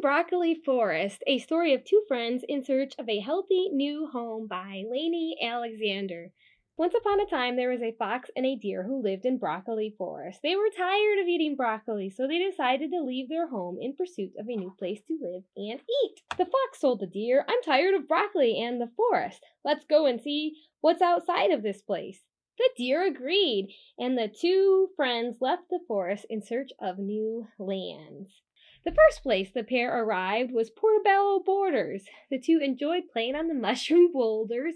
Broccoli Forest, a story of two friends in search of a healthy new home by Laine Alexander. Once upon a time, there was a fox and a deer who lived in Broccoli Forest. They were tired of eating broccoli, so they decided to leave their home in pursuit of a new place to live and eat. The fox told the deer, "I'm tired of broccoli and the forest. Let's go and see what's outside of this place." The deer agreed, and the two friends left the forest in search of new lands. The first place the pair arrived was Portobello Borders. The two enjoyed playing on the mushroom boulders.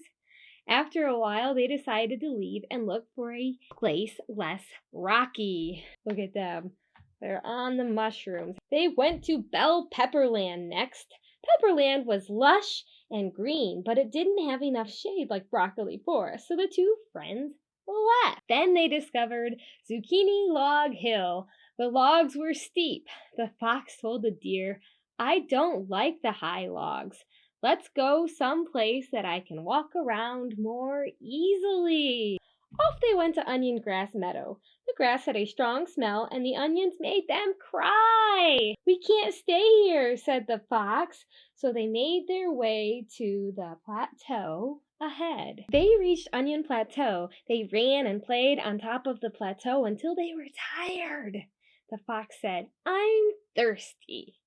After a while, they decided to leave and look for a place less rocky. Look at them. They're on the mushrooms. They went to Bell Pepperland next. Pepperland was lush and green, but it didn't have enough shade like Broccoli Forest, so the two friends left. Then they discovered Zucchini Log Hill. The logs were steep. The fox told the deer, "I don't like the high logs. Let's go someplace that I can walk around more easily." Off they went to Onion Grass Meadow. The grass had a strong smell, and the onions made them cry. "We can't stay here," said the fox. So they made their way to the plateau ahead. They reached Onion Plateau. They ran and played on top of the plateau until they were tired. The fox said, "I'm thirsty.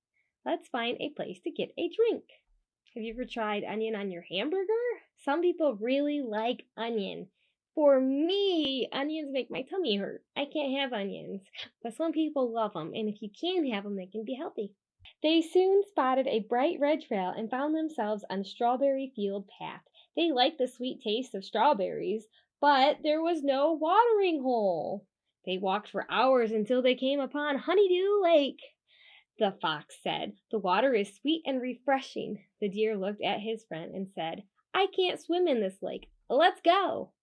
Let's find a place to get a drink." Have you ever tried onion on your hamburger? Some people really like onion. For me, onions make my tummy hurt. I can't have onions, but some people love them, and if you can have them, they can be healthy. They soon spotted a bright red trail and found themselves on Strawberry Field Path. They liked the sweet taste of strawberries, but there was no watering hole. They walked for hours until they came upon Honeydew Lake. The fox said, "The water is sweet and refreshing." The deer looked at his friend and said, "I can't swim in this lake. Let's go."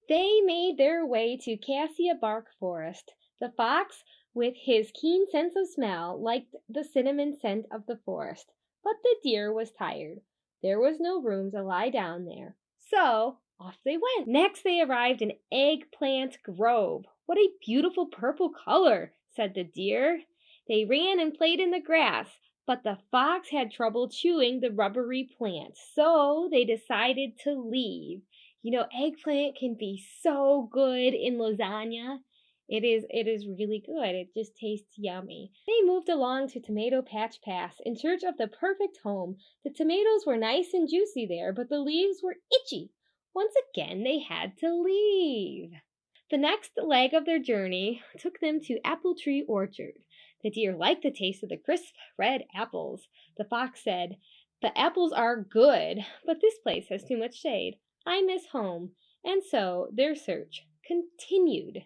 They made their way to Cassia Bark Forest. The fox, with his keen sense of smell, liked the cinnamon scent of the forest, but the deer was tired. There was no room to lie down there, so off they went. Next they arrived in Eggplant Grove. "What a beautiful purple color," said the deer. They ran and played in the grass, but the fox had trouble chewing the rubbery plant, so they decided to leave. You know, eggplant can be so good in lasagna. It is really good. It just tastes yummy. They moved along to Tomato Patch Pass in search of the perfect home. The tomatoes were nice and juicy there, but the leaves were itchy. Once again, they had to leave. The next leg of their journey took them to Apple Tree Orchard. The deer liked the taste of the crisp red apples. The fox said, "The apples are good, but this place has too much shade. I miss home." And so their search continued.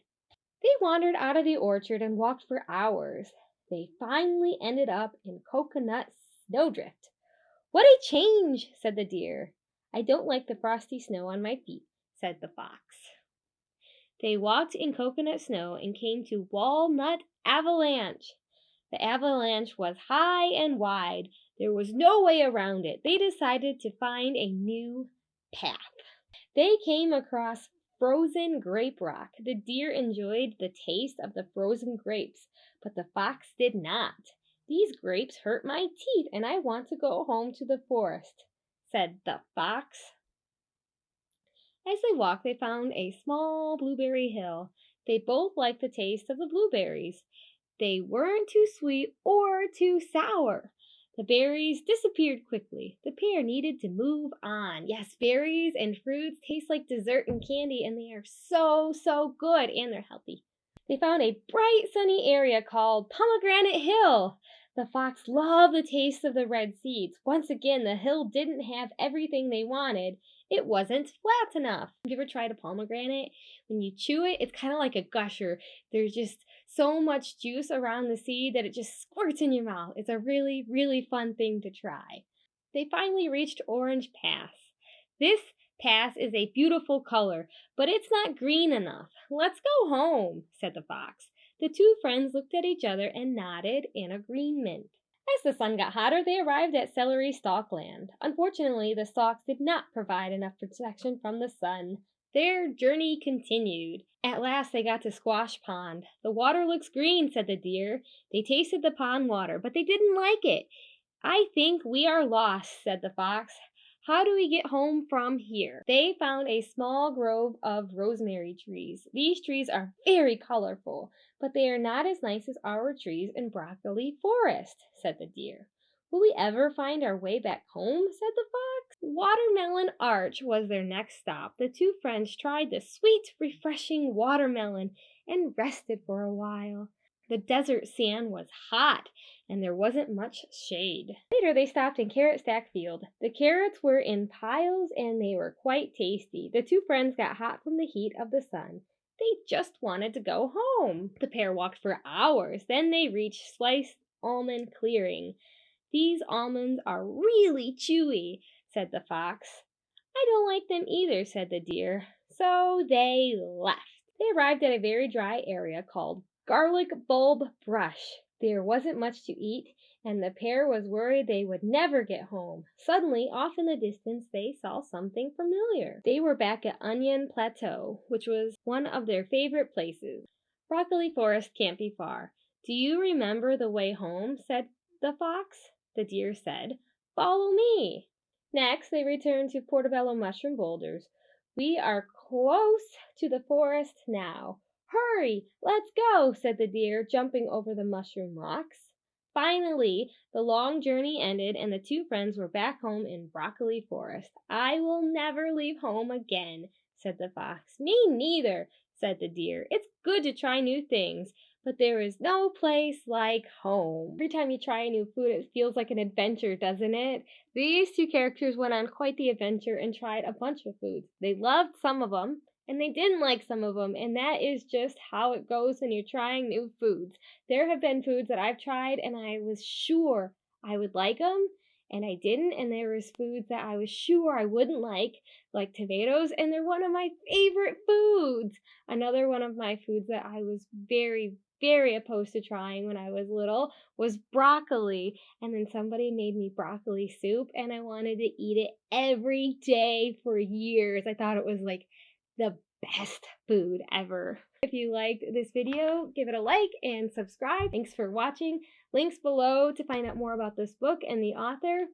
They wandered out of the orchard and walked for hours. They finally ended up in Coconut Snowdrift. "What a change," said the deer. "I don't like the frosty snow on my feet," said the fox. They walked in coconut snow and came to Walnut Avalanche. The avalanche was high and wide. There was no way around it. They decided to find a new path. They came across frozen grape rock. The deer enjoyed the taste of the frozen grapes, but the fox did not. "These grapes hurt my teeth, and I want to go home to the forest," said the fox. As they walked, they found a small blueberry hill. They both liked the taste of the blueberries. They weren't too sweet or too sour. The berries disappeared quickly. The pair needed to move on. Yes, berries and fruits taste like dessert and candy, and they are so good, and they're healthy. They found a bright, sunny area called Pomegranate Hill. The fox loved the taste of the red seeds. Once again, the hill didn't have everything they wanted. It wasn't flat enough. Have you ever tried a pomegranate? When you chew it, it's kind of like a gusher. There's just so much juice around the seed that it just squirts in your mouth. It's a really fun thing to try. They finally reached Orange Pass. This pass is a beautiful color, but it's not green enough. "Let's go home," said the fox. The two friends looked at each other and nodded in agreement. As the sun got hotter, they arrived at Celery Stalk Land. Unfortunately, the stalks did not provide enough protection from the sun. Their journey continued. At last they got to Squash Pond. "The water looks green," said the deer. They tasted the pond water, but they didn't like it. "I think we are lost," said the fox. "How do we get home from here?" They found a small grove of rosemary trees. "These trees are very colorful, but they are not as nice as our trees in Broccoli Forest," said the deer. "Will we ever find our way back home?" said the fox. Watermelon Arch was their next stop. The two friends tried the sweet, refreshing watermelon and rested for a while. The desert sand was hot, and there wasn't much shade. Later, they stopped in Carrot Stack Field. The carrots were in piles, and they were quite tasty. The two friends got hot from the heat of the sun. They just wanted to go home. The pair walked for hours. Then they reached Sliced Almond Clearing. "These almonds are really chewy," said the fox. "I don't like them either," said the deer. So they left. They arrived at a very dry area called Garlic Bulb Brush. There wasn't much to eat, and the pair was worried they would never get home. Suddenly, off in the distance, they saw something familiar. They were back at Onion Plateau, which was one of their favorite places. "Broccoli Forest can't be far. Do you remember the way home?" said the fox. The deer said, "Follow me." Next, they returned to Portobello Mushroom Boulders. "We are close to the forest now." "Hurry, let's go," said the deer, jumping over the mushroom rocks. Finally, the long journey ended, and the two friends were back home in Broccoli Forest. "I will never leave home again," said the fox. "Me neither," said the deer. "It's good to try new things, but there is no place like home." Every time you try a new food, it feels like an adventure, doesn't it? These two characters went on quite the adventure and tried a bunch of foods. They loved some of them, and they didn't like some of them, and that is just how it goes when you're trying new foods. There have been foods that I've tried, and I was sure I would like them, and I didn't, and there was foods that I was sure I wouldn't like tomatoes, and they're one of my favorite foods. Another one of my foods that I was very, very opposed to trying when I was little was broccoli. And then somebody made me broccoli soup, and I wanted to eat it every day for years. I thought it was like the best food ever. If you liked this video, give it a like and subscribe. Thanks for watching. Links below to find out more about this book and the author.